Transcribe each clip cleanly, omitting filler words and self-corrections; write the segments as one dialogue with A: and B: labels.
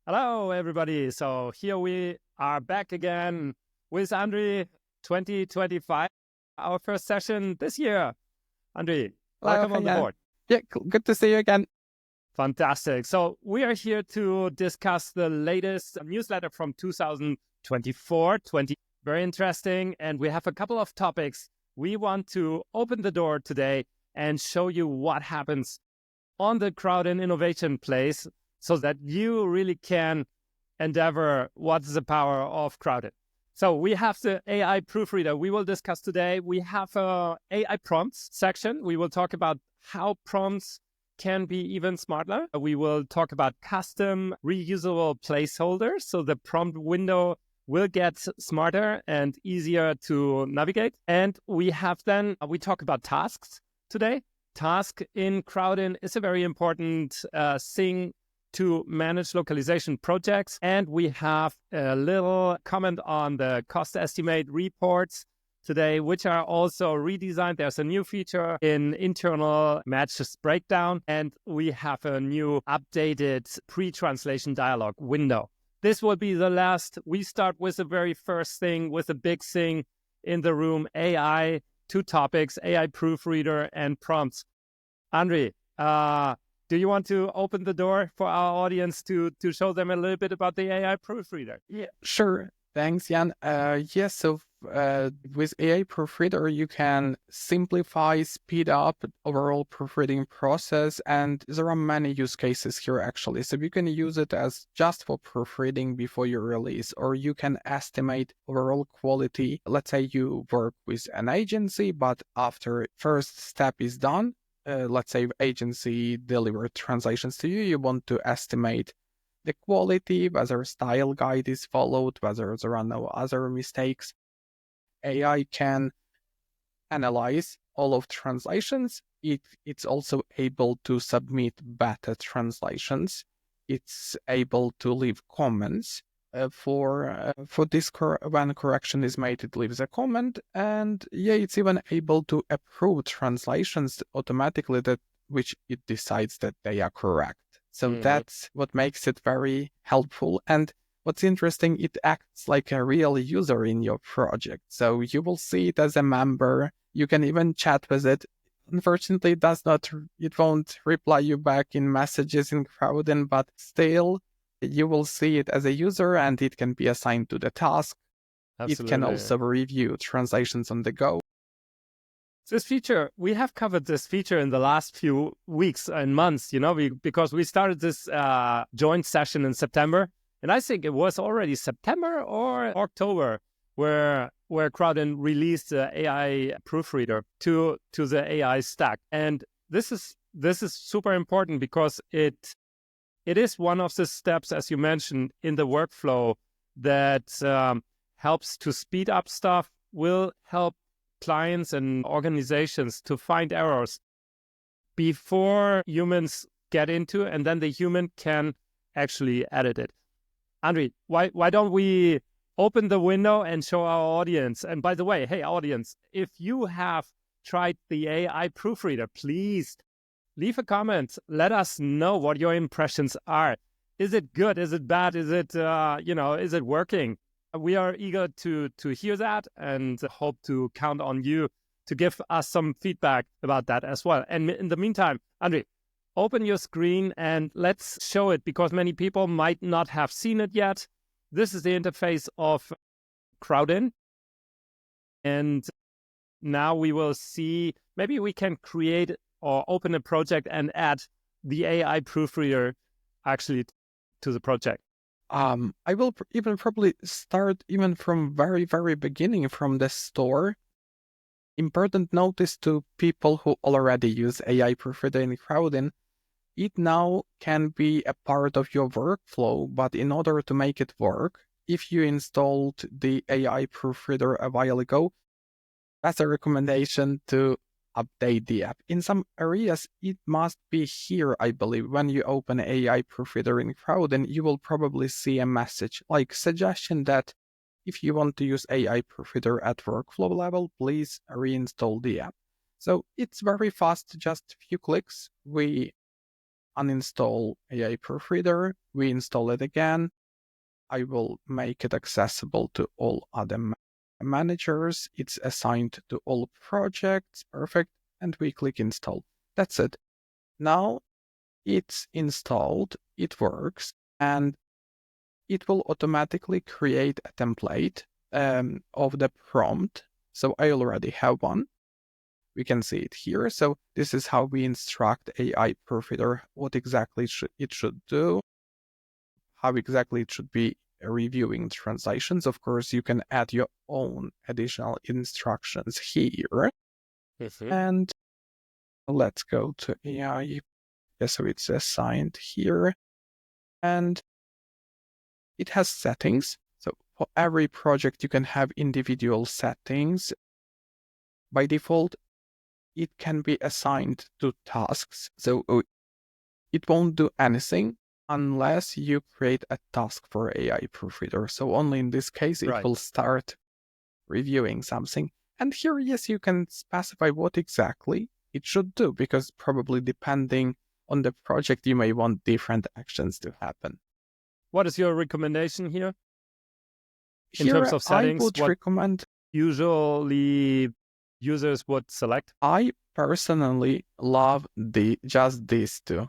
A: Hello, everybody. So here we are back again with Andre 2025, our first session this year. Andre, welcome on the board.
B: Yeah, good to see you again.
A: Fantastic. So we are here to discuss the latest newsletter from 2024, very interesting. And we have a couple of topics. We want to open the door today and show you what happens on the Crowdin Innovation Place, so that you really can endeavor what's the power of Crowdin. So we have the AI Proofreader we will discuss today. We have a AI prompts section. We will talk about how prompts can be even smarter. We will talk about custom reusable placeholders, so the prompt window will get smarter and easier to navigate. And we talk about tasks today. Task in Crowdin is a very important thing to manage localization projects. And we have a little comment on the cost estimate reports today, which are also redesigned. There's a new feature in internal matches breakdown, and we have a new updated pre-translation dialog window. This will be the last. We start with the very first thing, with the big thing in the room, AI, 2 topics, AI Proofreader and prompts. Andre, do you want to open the door for our audience to show them a little bit about the AI Proofreader?
B: Yeah, sure. Thanks, Jan. So with AI Proofreader, you can simplify, speed up overall proofreading process, and there are many use cases here actually. So you can use it as just for proofreading before you release, or you can estimate overall quality. Let's say you work with an agency, but after first step is done, let's say agency delivered translations to you, you want to estimate the quality, whether style guide is followed, whether there are no other mistakes. AI can analyze all of translations. It's also able to submit beta translations. It's able to leave comments. For this, when correction is made, it leaves a comment, and it's even able to approve translations automatically which it decides that they are correct. So that's what makes it very helpful. And what's interesting, it acts like a real user in your project. So you will see it as a member. You can even chat with it. Unfortunately, it won't reply you back in messages in Crowdin, but still, you will see it as a user, and it can be assigned to the task. Absolutely. It can also review translations on the go.
A: This feature, we have covered this feature in the last few weeks and months, because we started this joint session in September. And I think it was already September or October where Crowdin released the AI Proofreader to the AI stack. And this is super important because it is one of the steps, as you mentioned, in the workflow that helps to speed up stuff, will help clients and organizations to find errors before humans get into, and then the human can actually edit it. Andre, why don't we open the window and show our audience? And by the way, hey, audience, if you have tried the AI Proofreader, please leave a comment. Let us know what your impressions are. Is it good? Is it bad? Is it, is it working? We are eager to hear that and hope to count on you to give us some feedback about that as well. And in the meantime, Andre, open your screen and let's show it, because many people might not have seen it yet. This is the interface of Crowdin. And now we will see, maybe we can create or open a project and add the AI Proofreader actually to the project.
B: I will even probably start even from very, very beginning, from the store. Important notice to people who already use AI Proofreader in Crowdin: it now can be a part of your workflow, but in order to make it work, if you installed the AI Proofreader a while ago, that's a recommendation to update the app. In some areas, it must be here, I believe. When you open AI Proofreader in Crowdin, you will probably see a message like suggestion that if you want to use AI Proofreader at workflow level, please reinstall the app. So it's very fast, just a few clicks. We uninstall AI Proofreader. We install it again. I will make it accessible to all other managers. It's assigned to all projects. Perfect. And we click install. That's it. Now it's installed, it works, and it will automatically create a template of the prompt. So I already have one. We can see it here. So this is how we instruct AI Proofreader what exactly it should do, how exactly it should be reviewing translations. Of course, you can add your own additional instructions here. And let's go to AI. Yeah, so it's assigned here. And it has settings. So for every project, you can have individual settings. By default, it can be assigned to tasks. So it won't do anything unless you create a task for AI Proofreader. So only in this case, it will start reviewing something. And here, yes, you can specify what exactly it should do, because probably depending on the project, you may want different actions to happen.
A: What is your recommendation here? In
B: Here,
A: terms of settings,
B: I would recommend
A: usually users would select?
B: I personally love just these two,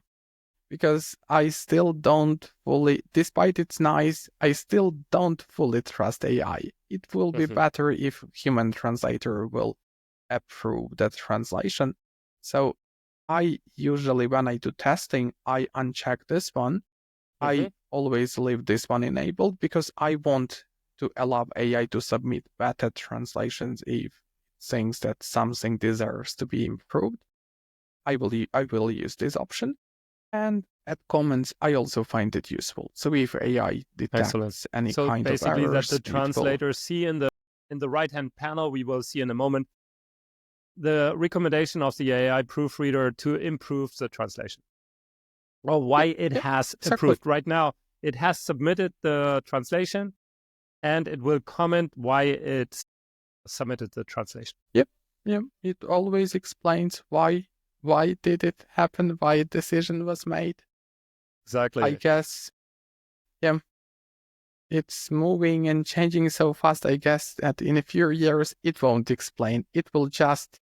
B: because I still don't fully, despite it's nice, I still don't fully trust AI. It will be better if human translator will approve that translation. So I usually, when I do testing, I uncheck this one. I always leave this one enabled because I want to allow AI to submit better translations if it thinks that something deserves to be improved. I will use this option. And at comments, I also find it useful. So if AI detects any kind of errors,
A: basically that the translators see in the right-hand panel, we will see in a moment, the recommendation of the AI proofreader to improve the translation. Or why it has approved. Right now, it has submitted the translation, and it will comment why it submitted the translation.
B: Yep. It always explains why did it happen, why a decision was made.
A: Exactly.
B: I guess, it's moving and changing so fast, I guess, that in a few years, it won't explain. It will just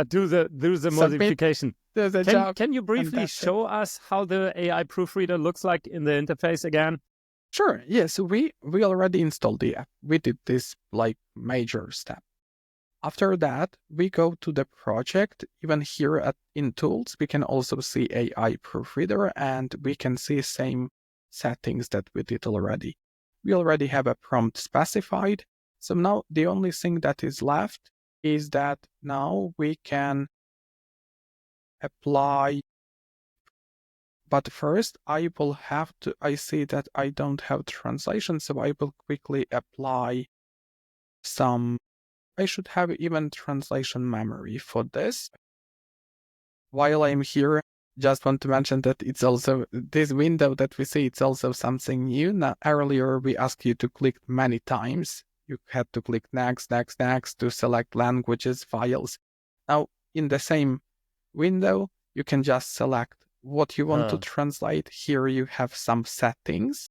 A: do the modification. Can you briefly show us how the AI proofreader looks like in the interface again?
B: Sure. Yes, we already installed the app. We did this major step. After that, we go to the project. Even here in Tools, we can also see AI Proofreader, and we can see same settings that we did already. We already have a prompt specified. So now the only thing that is left is that now we can apply. But first, I see that I don't have translation, so I will quickly apply I should have even translation memory for this. While I'm here, just want to mention that it's also this window that we see, it's also something new. Now, earlier we asked you to click many times. You had to click next to select languages, files. Now, in the same window, you can just select what you want to translate. Here you have some settings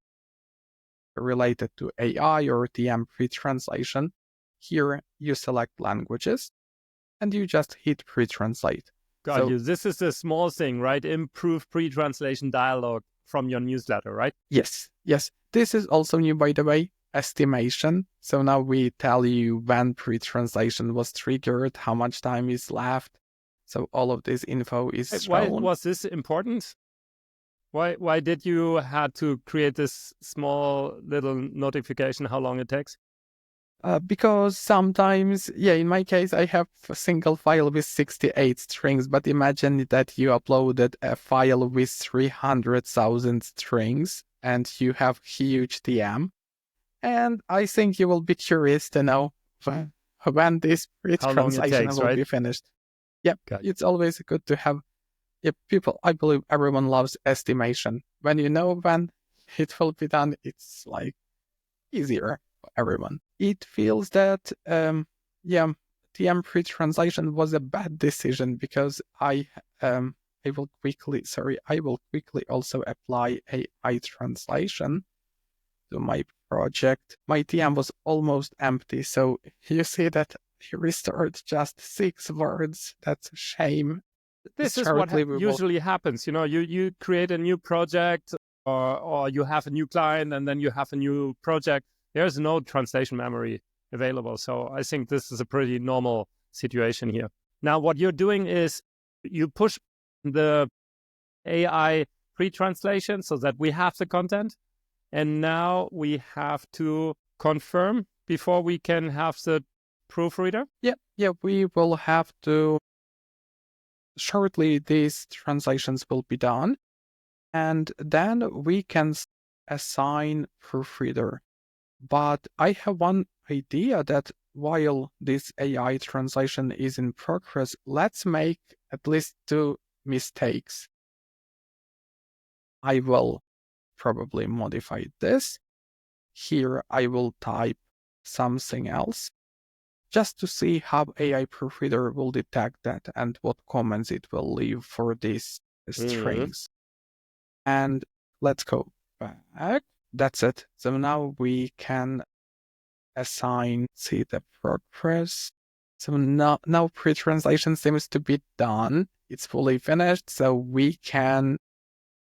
B: related to AI or TM pre-translation. Here you select languages and you just hit pre-translate.
A: Got you. This is a small thing, right? Improve pre-translation dialog from your newsletter, right?
B: Yes. This is also new, by the way, estimation. So now we tell you when pre-translation was triggered, how much time is left. So all of this info is shown.
A: Why was this important? Why did you have to create this small little notification how long it takes?
B: Because sometimes, in my case, I have a single file with 68 strings, but imagine that you uploaded a file with 300,000 strings and you have huge TM. And I think you will be curious to know when this translation will be finished. It's always good to have people. I believe everyone loves estimation. When you know when it will be done, it's easier for everyone. It feels that TM pre-translation was a bad decision because I I will quickly also apply AI translation to my project. My TM was almost empty, so you see that he restored just 6 words. That's a shame.
A: This is what
B: Shortly we will.
A: usually happens. You create a new project, or you have a new client, and then you have a new project. There's no translation memory available. So I think this is a pretty normal situation here. Now, what you're doing is you push the AI pre-translation so that we have the content. And now we have to confirm before we can have the proofreader.
B: Yeah, we will have to. Shortly, these translations will be done. And then we can assign proofreader. But I have one idea that while this AI translation is in progress, let's make at least 2 mistakes. I will probably modify this. Here I will type something else just to see how AI Proofreader will detect that and what comments it will leave for these strings. And let's go back. That's it. So now we can assign, see the progress. So now pre-translation seems to be done. It's fully finished. So we can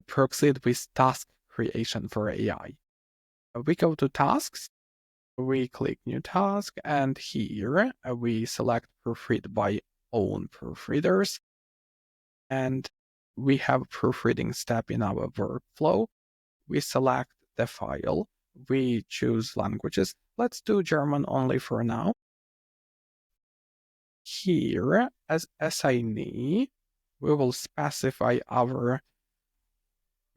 B: proceed with task creation for AI. We go to tasks. We click new task, and here we select proofread by own proofreaders. And we have proofreading step in our workflow. We select the file. We choose languages. Let's do German only for now. Here, as assignee, we will specify our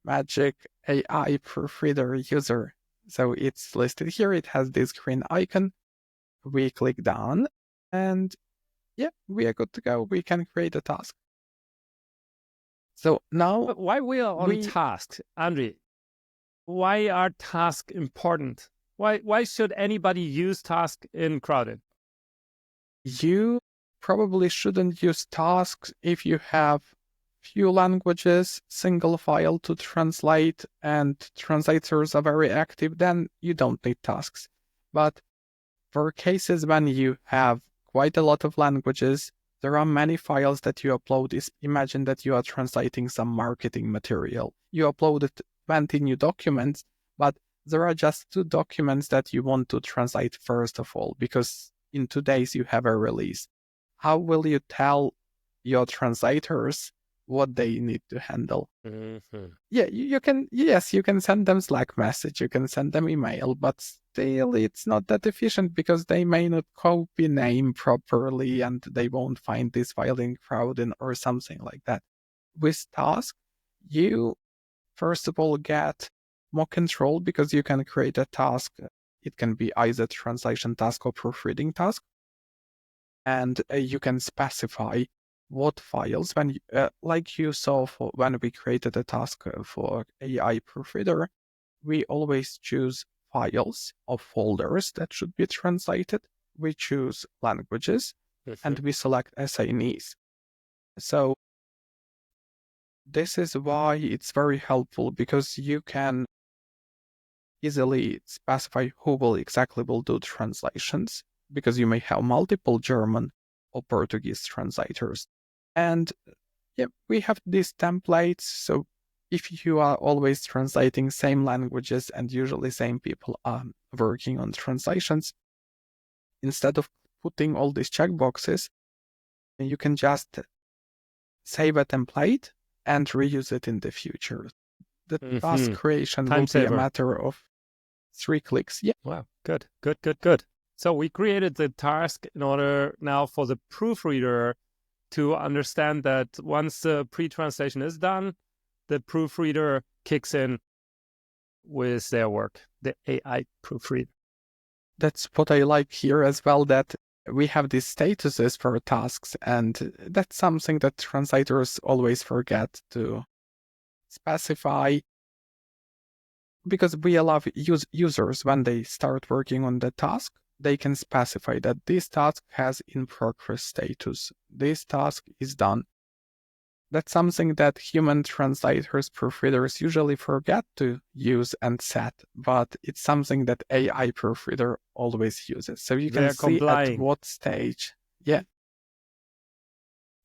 B: magic AI proofreader user. So it's listed here. It has this green icon. We click done, and yeah, we are good to go. We can create a task. So now,
A: But why we are on tasks, Andre? Why are tasks important? Why should anybody use task in Crowdin?
B: You probably shouldn't use tasks if you have few languages, single file to translate, and translators are very active. Then you don't need tasks. But for cases when you have quite a lot of languages, there are many files that you upload. Imagine that you are translating some marketing material. You uploaded 20 new documents, but there are just 2 documents that you want to translate first of all, because in 2 days you have a release. How will you tell your translators what they need to handle? Yeah, you can send them Slack message, you can send them email, but still it's not that efficient because they may not copy name properly and they won't find this file in Crowdin or something like that. With task, you first of all get more control because you can create a task. It can be either translation task or proofreading task. And you can specify what files, when like you saw when we created a task for AI Proofreader, we always choose files or folders that should be translated. We choose languages, and we select assignees. So this is why it's very helpful, because you can easily specify who will do translations, because you may have multiple German or Portuguese translators. And yeah, we have these templates. So if you are always translating same languages and usually same people are working on translations, instead of putting all these checkboxes, you can just save a template and reuse it in the future. The task creation will be a matter of 3 clicks. Yeah.
A: Wow, good. So we created the task in order now for the proofreader to understand that once the pre-translation is done, the proofreader kicks in with their work, the AI proofreader.
B: That's what I like here as well, that we have these statuses for tasks, and that's something that translators always forget to specify, because we allow users, when they start working on the task, they can specify that this task has in progress status. This task is done. That's something that human translators, proofreaders usually forget to use and set, but it's something that AI proofreader always uses. So you can
A: They're
B: see at
A: complying.
B: what stage. Yeah.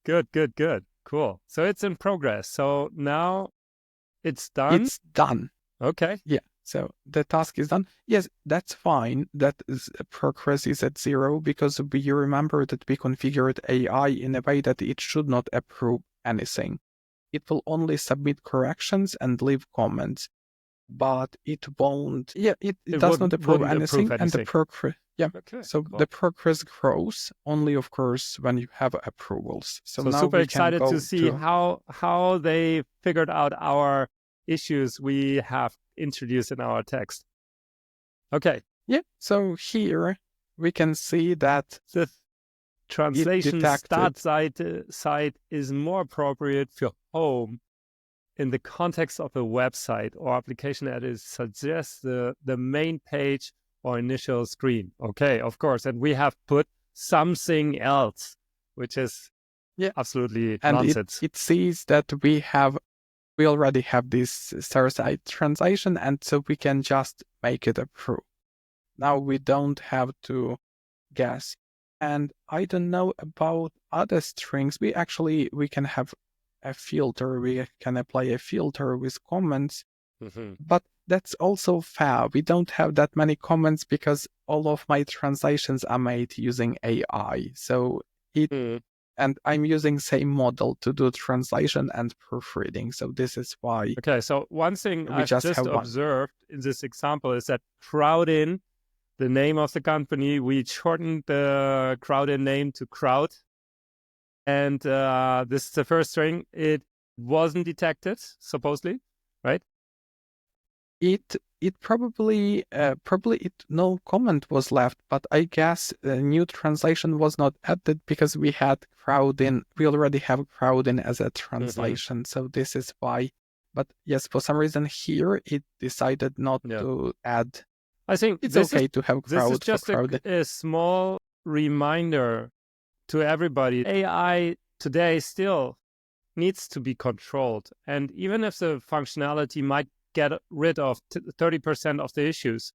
A: Good. Cool. So it's in progress. So now it's done.
B: It's done.
A: Okay.
B: Yeah. So the task is done. Yes, that's fine. That is, progress is at 0 because we remember that we configured AI in a way that it should not approve anything. It will only submit corrections and leave comments, but it won't. Yeah, it does not approve
A: wouldn't
B: anything,
A: approve
B: and the
A: anything.
B: progress. Yeah.
A: Okay.
B: So
A: Cool.
B: the progress grows only, of course, when you have approvals. So now
A: super
B: we can
A: excited
B: go
A: to see how they figured out our issues we have introduced in our text. Okay.
B: Yeah. So here we can see that
A: the translation
B: detected.
A: start site is more appropriate for home in the context of a website or application that is suggests the main page or initial screen. Okay, of course. And we have put something else, which is absolutely
B: And
A: nonsense.
B: it sees that we already have this server-side translation, and so we can just make it approve. Now we don't have to guess. And I don't know about other strings. We can have a filter. We can apply a filter with comments, but that's also fair. We don't have that many comments because all of my translations are made using AI. So and I'm using same model to do translation and proofreading. So this is why.
A: Okay, so one thing I've just
B: have
A: observed in this example is that Crowdin, the name of the company, we shortened the Crowdin name to Crowd. And this is the first string. It wasn't detected, supposedly, right?
B: It probably no comment was left, but I guess a new translation was not added because we had Crowdin. We already have Crowdin as a translation, so this is why. But yes, for some reason here it decided not to add.
A: I think
B: it's okay to have Crowd.
A: This is just a small reminder to everybody. AI today still needs to be controlled, and even if the functionality might get rid of 30% of the issues,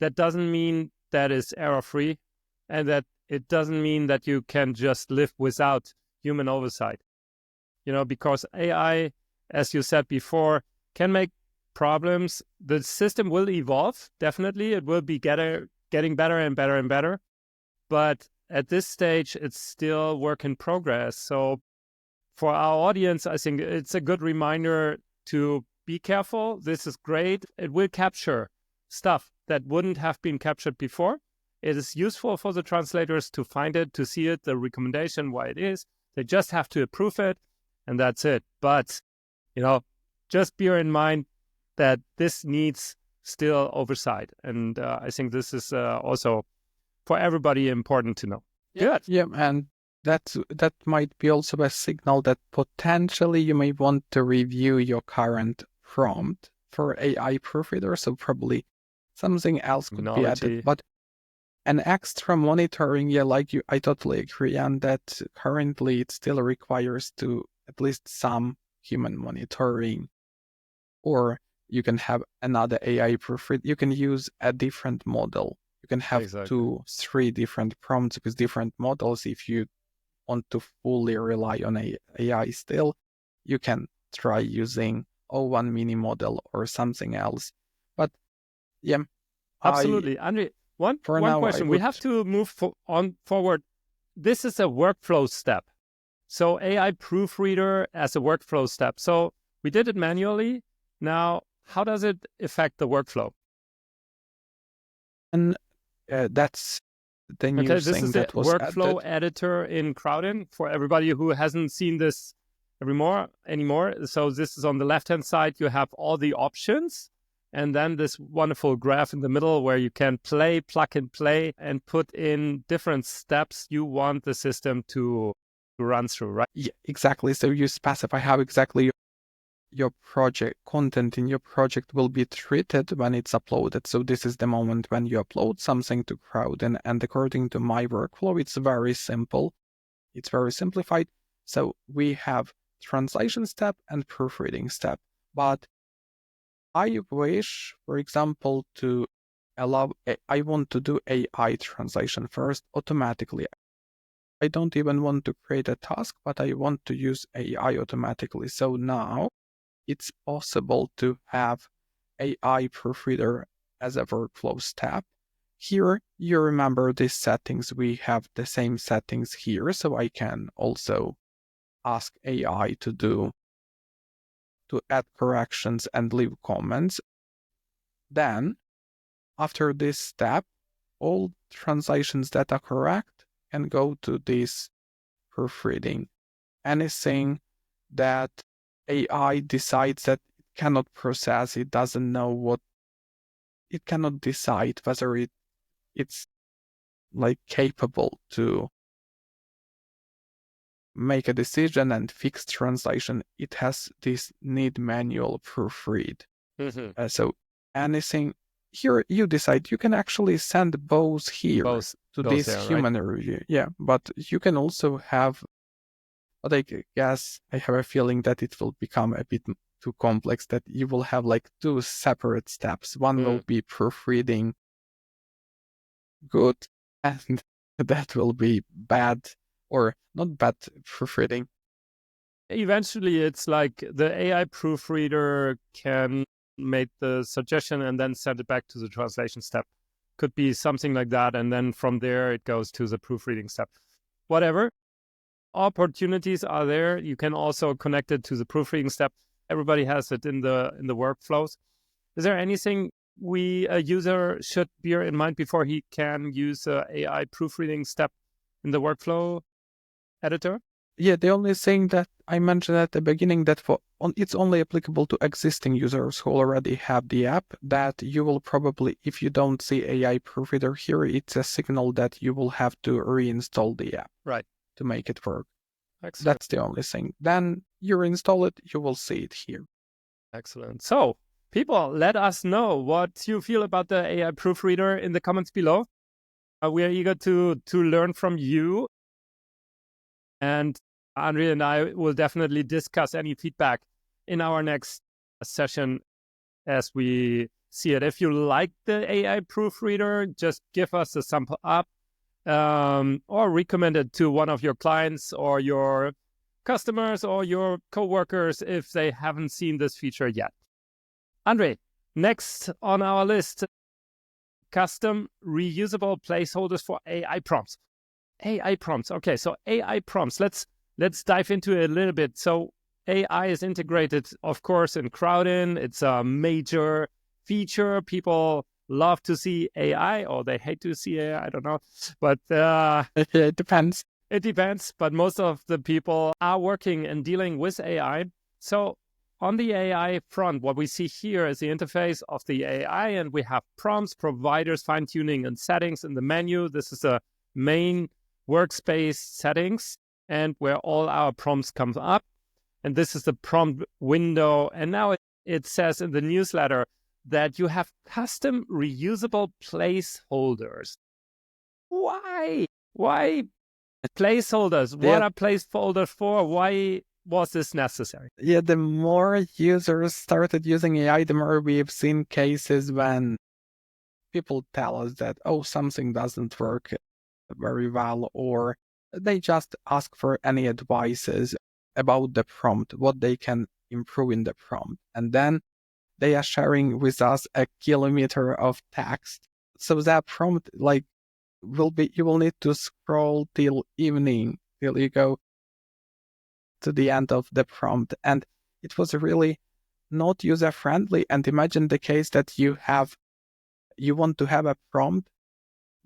A: that doesn't mean that it's error-free, and that it doesn't mean that you can just live without human oversight. Because AI, as you said before, can make problems. The system will evolve, definitely. It will be getting better and better and better. But at this stage, it's still work in progress. So for our audience, I think it's a good reminder to be careful. This is great. It will capture stuff that wouldn't have been captured before. It is useful for the translators to find it, to see it, the recommendation, why it is. They just have to approve it, and that's it. But, just bear in mind that this needs still oversight. And I think this is also for everybody important to know. Good.
B: Yeah, and that might be also a signal that potentially you may want to review your current prompt for AI proofreader. So probably something else could be added. But an extra monitoring, I totally agree. And that currently it still requires to at least some human monitoring. Or you can have another AI proofreader. You can use a different model. You can have 2-3 different prompts with different models. If you want to fully rely on AI still, you can try using O1 mini model or something else. But yeah,
A: absolutely. Andre, one question. We have to move forward. This is a workflow step. So AI proofreader as a workflow step. So we did it manually. Now, how does it affect the workflow?
B: And that's the new
A: this
B: thing
A: is
B: that
A: the
B: was
A: workflow
B: added.
A: editor in Crowdin for everybody who hasn't seen this anymore. So this is on the left-hand side. You have all the options, and then this wonderful graph in the middle where you can plug and play, and put in different steps you want the system to run through, right?
B: Yeah, exactly. So you specify how exactly your project content in your project will be treated when it's uploaded. So this is the moment when you upload something to Crowdin, and according to my workflow, it's very simple. It's very simplified. So we have translation step and proofreading step. But I wish, for example, I want to do AI translation first automatically. I don't even want to create a task, but I want to use AI automatically. So now it's possible to have AI proofreader as a workflow step. Here, you remember these settings. We have the same settings here, so I can also ask AI to add corrections and leave comments. Then, after this step, all translations that are correct can go to this proofreading. Anything that AI decides that it cannot process, it doesn't know what, it cannot decide whether it's like capable to make a decision and fix translation. It has this need manual proofread. So anything here you decide, you can actually send both here to
A: those
B: this
A: there,
B: human
A: right?
B: review. Yeah, but you can also have, but I guess I have a feeling that it will become a bit too complex, that you will have like two separate steps. One will be proofreading good, and that will be bad, or not bad proofreading.
A: Eventually, it's like the AI proofreader can make the suggestion and then send it back to the translation step. Could be something like that. And then from there, it goes to the proofreading step. Whatever. Opportunities are there. You can also connect it to the proofreading step. Everybody has it in the workflows. Is there anything a user should bear in mind before he can use the AI proofreading step in the workflow editor?
B: Yeah, the only thing that I mentioned at the beginning, that it's only applicable to existing users who already have the app, that you will probably, if you don't see AI proofreader here, it's a signal that you will have to reinstall the app,
A: right,
B: to make it work.
A: Excellent.
B: That's the only thing. Then you reinstall it, you will see it here.
A: Excellent. So, people, let us know what you feel about the AI proofreader in the comments below. We are eager to learn from you. And Andre and I will definitely discuss any feedback in our next session as we see it. If you like the AI proofreader, just give us a sample up or recommend it to one of your clients or your customers or your coworkers if they haven't seen this feature yet. Andre, next on our list, custom reusable placeholders for AI prompts. AI prompts. Okay, so AI prompts. Let's dive into it a little bit. So AI is integrated, of course, in Crowdin. It's a major feature. People love to see AI, or they hate to see AI. I don't know, but
B: it depends.
A: It depends. But most of the people are working and dealing with AI. So on the AI front, what we see here is the interface of the AI, and we have prompts, providers, fine-tuning, and settings in the menu. This is a main workspace settings, and where all our prompts come up. And this is the prompt window. And now it says in the newsletter that you have custom reusable placeholders. Why? Why placeholders? What are placeholders for? Why was this necessary?
B: Yeah, the more users started using AI, the more we've seen cases when people tell us that, oh, something doesn't work very well, or they just ask for any advices about the prompt, what they can improve in the prompt. And then they are sharing with us a kilometer of text. So that prompt you will need to scroll till evening, till you go to the end of the prompt. And it was really not user friendly. And imagine the case that you want to have a prompt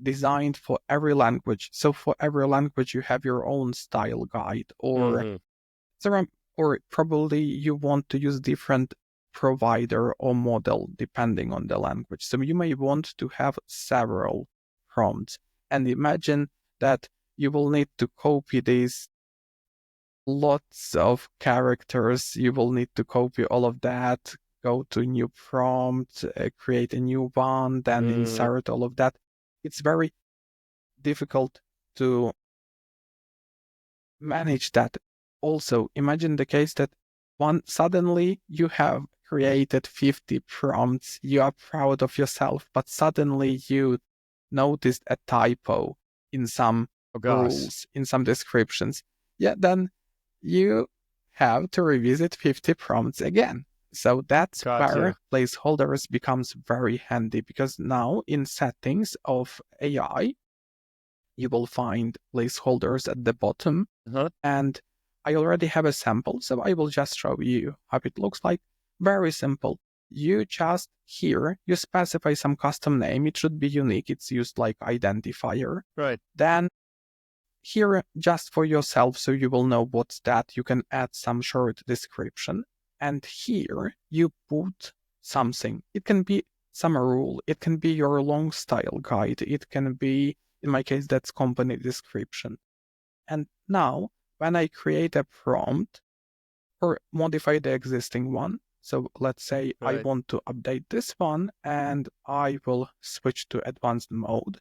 B: designed for every language. So for every language, you have your own style guide, or probably you want to use different provider or model depending on the language. So you may want to have several prompts. And imagine that you will need to copy these lots of characters. You will need to copy all of that, go to new prompt, create a new one, then insert all of that. It's very difficult to manage that. also imagine the case that suddenly you have created 50 prompts, you are proud of yourself, but suddenly you noticed a typo in some
A: Oh gosh.
B: rules, in some descriptions. Yeah, then you have to revisit 50 prompts again. So that's
A: Got you.
B: where placeholders becomes very handy, because now in settings of AI, you will find placeholders at the bottom.
A: Uh-huh.
B: And I already have a sample, so I will just show you how it looks like. Very simple. You just here, you specify some custom name. It should be unique. It's used like identifier.
A: Right.
B: Then here, just for yourself, so you will know what's that, you can add some short description. And here you put something. It can be some rule. It can be your long style guide. It can be, in my case, that's company description. And now, when I create a prompt or modify the existing one, so let's say I
A: Right.
B: want to update this one and I will switch to advanced mode.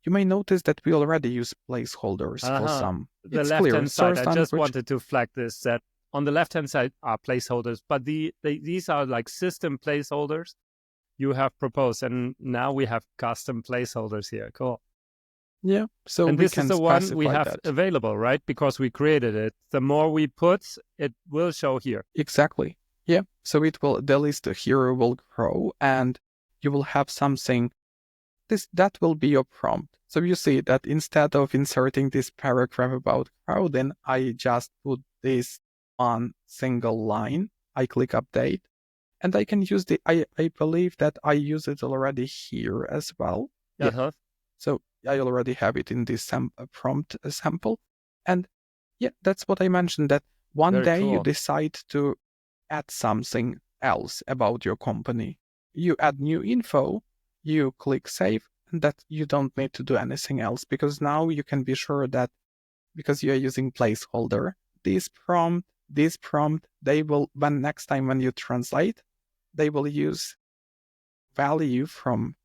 B: You may notice that we already use placeholders for some.
A: The
B: It's clear,
A: left-hand side.
B: source
A: I just
B: language.
A: wanted to flag this, that on the left-hand side are placeholders, but these are like system placeholders you have proposed, and now we have custom placeholders here. Cool.
B: Yeah, so
A: And
B: we
A: this is
B: can
A: the one we
B: specify
A: have
B: that.
A: available, right? Because we created it. The more we put, it will show here.
B: Exactly. Yeah, so the list here will grow and you will have something. That will be your prompt. So you see that instead of inserting this paragraph about Crowdin, I just put this on single line. I click update, and I can use I believe that I use it already here as well. Yeah.
A: Uh-huh.
B: So I already have it in this prompt sample. And yeah, that's what I mentioned, that one
A: Very
B: day you
A: cool.
B: decide to add something else about your company. You add new info, you click save, and that you don't need to do anything else, because now you can be sure that because you are using placeholder, this prompt, they will, when next time when you translate, they will use value from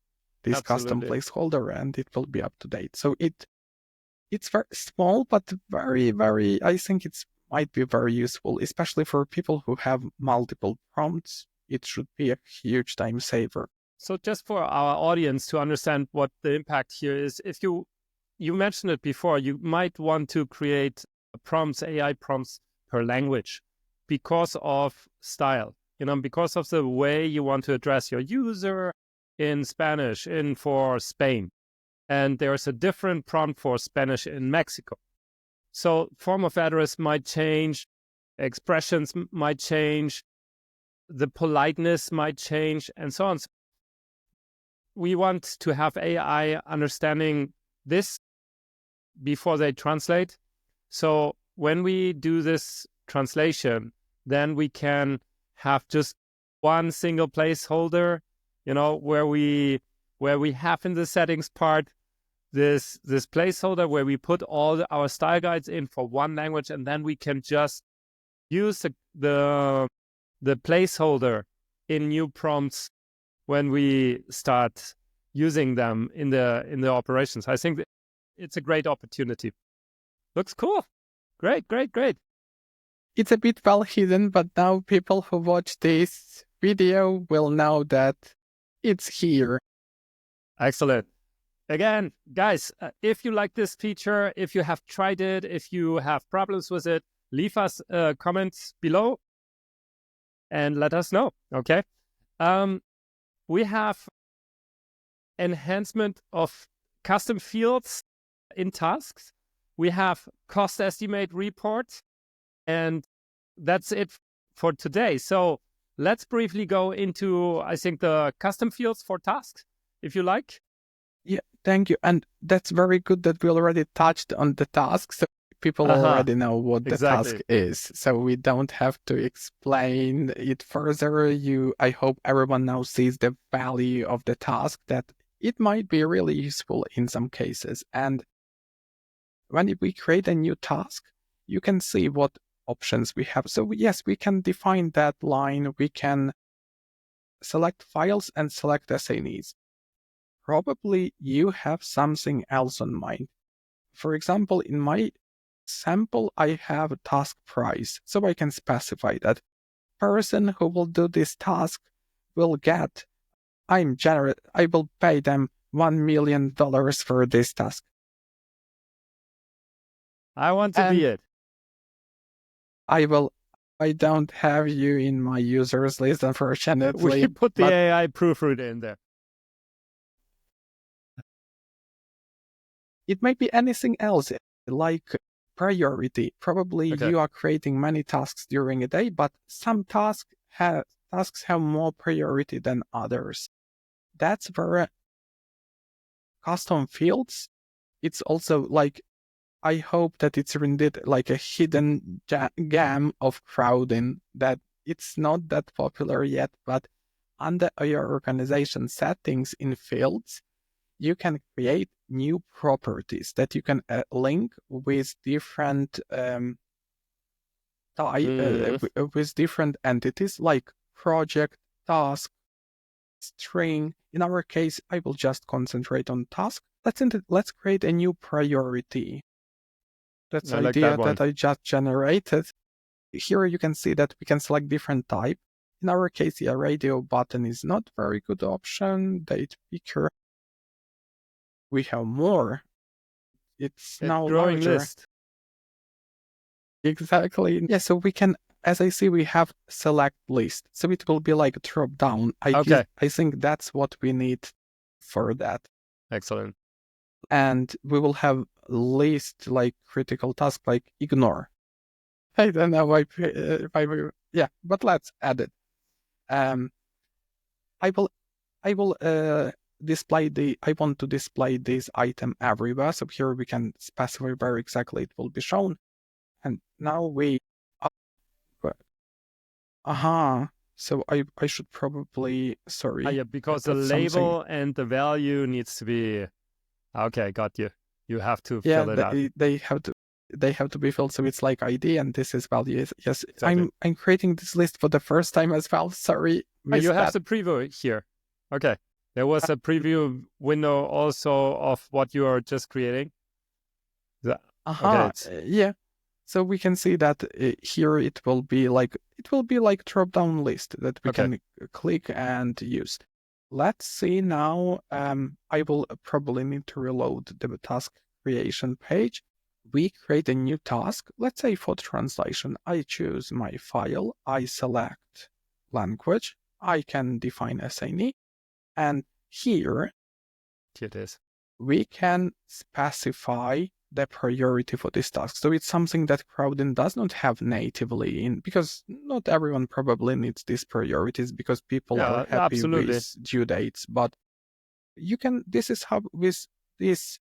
B: this custom
A: Absolutely.
B: placeholder and it will be up to date. So it's very small, but very, very, I think it's might be very useful, especially for people who have multiple prompts. It should be a huge time saver.
A: So just for our audience to understand what the impact here is, if you mentioned it before, you might want to create prompts, AI prompts per language because of style, because of the way you want to address your user in Spanish, for Spain. And there's a different prompt for Spanish in Mexico. So form of address might change, expressions might change, the politeness might change, and so on. So we want to have AI understanding this before they translate. So when we do this translation, then we can have just one single placeholder, where we have in the settings part this placeholder where we put all our style guides in for one language, and then we can just use the placeholder in new prompts when we start using them in the operations. I think it's a great opportunity. Looks cool. Great.
B: It's a bit well hidden, but now people who watch this video will know that it's here.
A: Excellent. Again, guys, if you like this feature, if you have tried it, if you have problems with it, leave us comments below and let us know. Okay. We have enhancement of custom fields in tasks. We have cost estimate reports, and that's it for today. So let's briefly go into, I think, the custom fields for tasks, if you like.
B: Yeah, thank you. And that's very good that we already touched on the task. So people already know what the task is. So we don't have to explain it further. I hope everyone now sees the value of the task, that it might be really useful in some cases. And when we create a new task, you can see what options we have. So yes, we can define that line. We can select files and select assignees. Probably you have something else on mind. For example, in my example, I have a task price. So I can specify that person who will do this task will get, I will pay them $1 million for this task.
A: I want to be it.
B: I don't have you in my users list, unfortunately.
A: We put the AI proofreader in there.
B: It might be anything else, like priority. Probably you are creating many tasks during a day, but some tasks have more priority than others. That's where custom fields, it's also like, I hope that it's indeed like a hidden gem of Crowdin, that it's not that popular yet, but under your organization settings in fields, you can create new properties that you can link with different with different entities like project, task, string. In our case, I will just concentrate on task. Let's create a new priority. That's the idea that I just generated. Here you can see that we can select different type. In our case, the radio button is not very good option. Date picker. We have more. It's now
A: growing
B: larger.
A: List.
B: Exactly. Yeah, so we can, as I see, we have select list. So it will be like drop down. I think that's what we need for that.
A: Excellent.
B: And we will have list like critical task, like ignore. I don't know why, yeah, but let's add it. I will display I want to display this item everywhere. So here we can specify where exactly it will be shown. And now so I should probably, sorry.
A: Yeah, because the label and the value needs to be, okay, got you. You have to fill it out.
B: They have to be filled, so it's like ID and this is value. Yes,
A: exactly.
B: I'm creating this list for the first time as well. Sorry.
A: You have the preview here. Okay. There was a preview window also of what you are just creating.
B: Yeah. So we can see that here it will be like drop down list that we can click and use. Let's see now. I will probably need to reload the task creation page. We create a new task. Let's say for translation, I choose my file. I select language. I can define assignee. And here
A: it is.
B: We can specify the priority for this task. So it's something that Crowdin does not have natively in, because not everyone probably needs these priorities because people are happy with due dates. But you can, this is how with these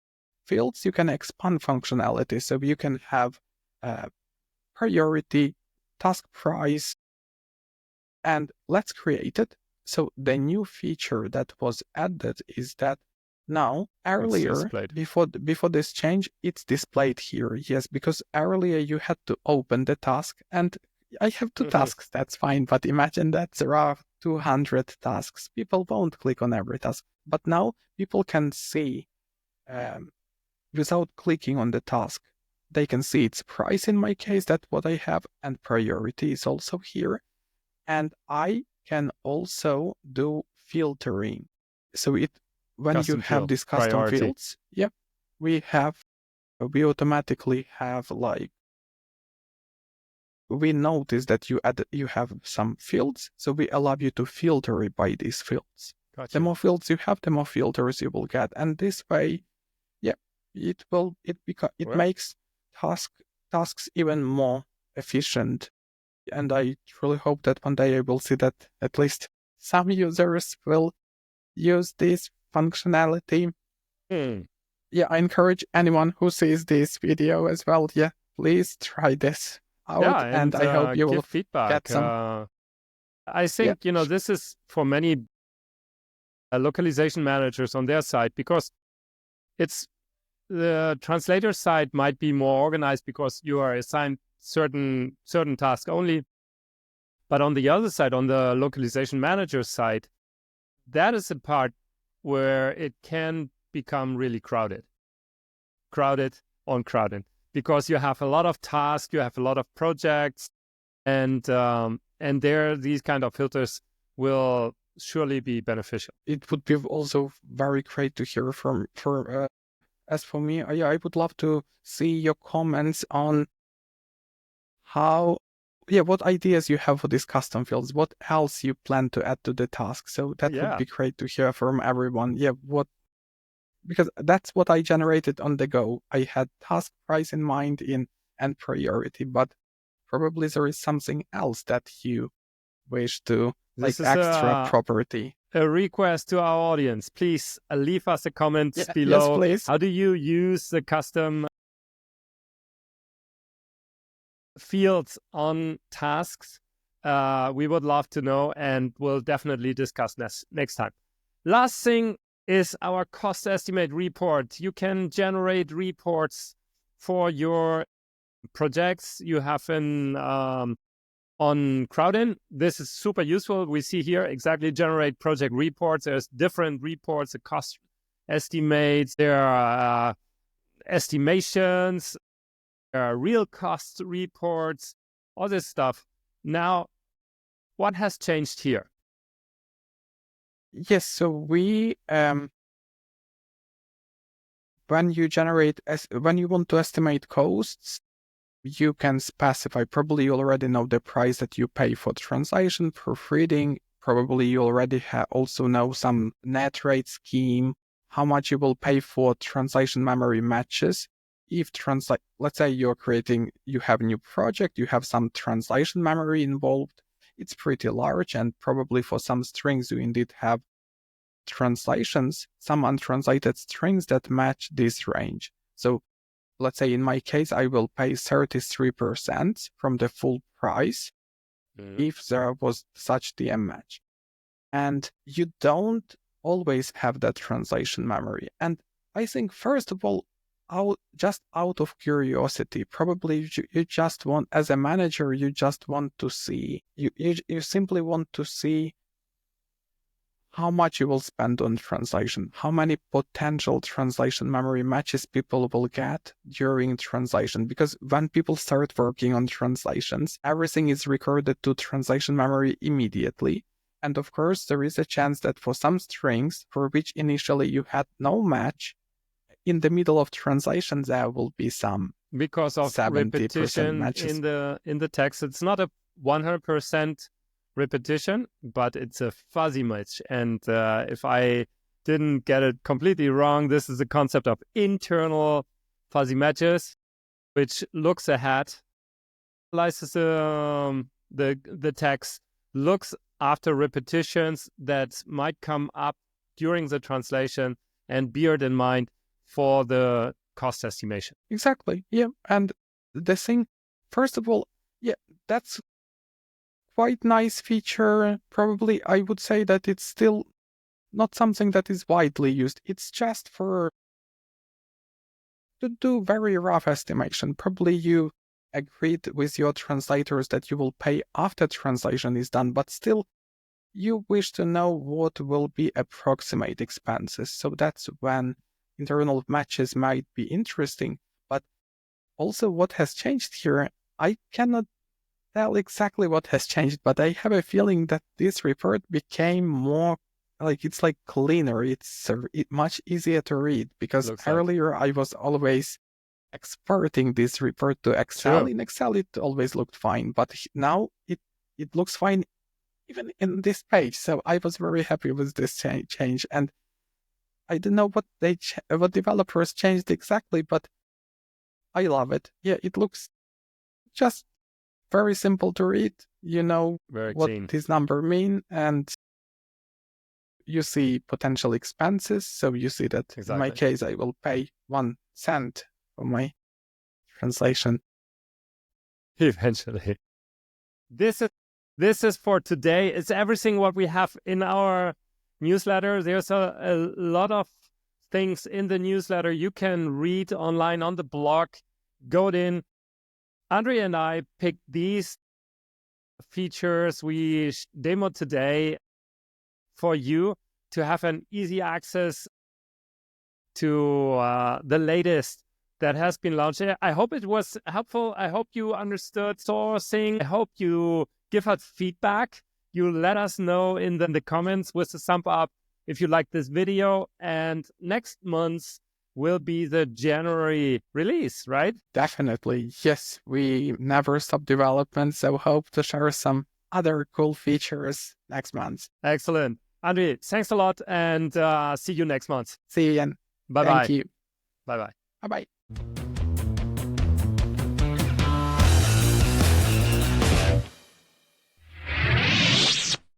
B: fields, you can expand functionality. So you can have priority, task price, and let's create it. So the new feature that was added is that now, earlier, before this change, it's displayed here. Yes, because earlier you had to open the task, and I have two tasks, that's fine. But imagine that there are 200 tasks. People won't click on every task. But now people can see, without clicking on the task, they can see its price in my case, that's what I have, and priority is also here. And I can also do filtering. So when you have these custom fields, we automatically have we notice that you have some fields, so we allow you to filter by these fields. The more fields you have, the more filters you will get, and this way, it makes tasks even more efficient. And I truly hope that one day I will see that at least some users will use this functionality. Yeah, I encourage anyone who sees this video as well. Yeah, please try this out, and I hope you will
A: feedback.
B: Get some.
A: I think this is for many localization managers on their side, because it's the translator side might be more organized because you are assigned certain tasks only. But on the other side, on the localization manager side, that is the part where it can become really crowded on Crowdin. because you have a lot of tasks, you have a lot of projects, and there these kind of filters will surely be beneficial.
B: It would be also very great to hear as for me, I would love to see your comments on what ideas you have for these custom fields, what else you plan to add to the task. So that would be great to hear from everyone. Because that's what I generated on the go. I had task price in mind and priority, but probably there is something else that you wish to,
A: this
B: like
A: is
B: extra property.
A: A request to our audience. Please leave us a comment
B: Yes,
A: below.
B: please.
A: How do you use the custom fields on tasks? We would love to know, and we'll definitely discuss next time. Last thing is our cost estimate report. You can generate reports for your projects you have on Crowdin. This is super useful. We see here exactly generate project reports. There's different reports, the cost estimates, there are estimations, there are real cost reports, all this stuff. Now, what has changed here?
B: Yes, so we when you want to estimate costs, you can specify, probably you already know the price that you pay for translation, proofreading. Probably you already also know some net rate scheme, how much you will pay for translation memory matches. Let's say you have a new project, you have some translation memory involved. It's pretty large, and probably for some strings you indeed have translations, some untranslated strings that match this range. So let's say in my case, I will pay 33% from the full price if there was such DM match. And you don't always have that translation memory. And I think, first of all, just out of curiosity, probably you just want, as a manager, you just want to see, you simply want to see how much you will spend on translation, how many potential translation memory matches people will get during translation. Because when people start working on translations, everything is recorded to translation memory immediately. And of course, there is a chance that for some strings for which initially you had no match, in the middle of translation, there will be some
A: because of repetition
B: matches.
A: in the text. It's not a 100% repetition, but it's a fuzzy match. And if I didn't get it completely wrong, this is the concept of internal fuzzy matches, which looks ahead, analyzes the text, looks after repetitions that might come up during the translation, and bear it in mind for the cost estimation.
B: Exactly. Yeah. And the thing, first of all, that's quite nice feature. Probably I would say that it's still not something that is widely used. It's just to do very rough estimation. Probably you agreed with your translators that you will pay after translation is done, but still you wish to know what will be approximate expenses. So that's when internal matches might be interesting. But also what has changed here, I cannot tell exactly what has changed, but I have a feeling that this report became more it's cleaner. It's much easier to read, because earlier I was always exporting this report to Excel.
A: Sure.
B: In Excel, it always looked fine, but now it looks fine even in this page. So I was very happy with this change, and I don't know what what developers changed exactly, but I love it. Yeah, it looks just very simple to read. You know
A: very
B: what
A: clean.
B: this number mean, and you see potential expenses. So you see that in my case, I will pay 1 cent for my translation.
A: Eventually. This is for today. It's everything what we have in our newsletter. There's a lot of things in the newsletter you can read online on the blog. Go in. Andre and I picked these features we demoed today for you to have an easy access to the latest that has been launched. I hope it was helpful. I hope you understood sourcing. I hope you give us feedback. You let us know in the comments with the thumb up if you like this video. And next month will be the January release, right?
B: Definitely. Yes, we never stop development, so hope to share some other cool features next month.
A: Excellent. Andre, thanks a lot, and see you next month.
B: See you, Jan.
A: Bye-bye.
B: Thank you.
A: Bye-bye.
B: Bye-bye.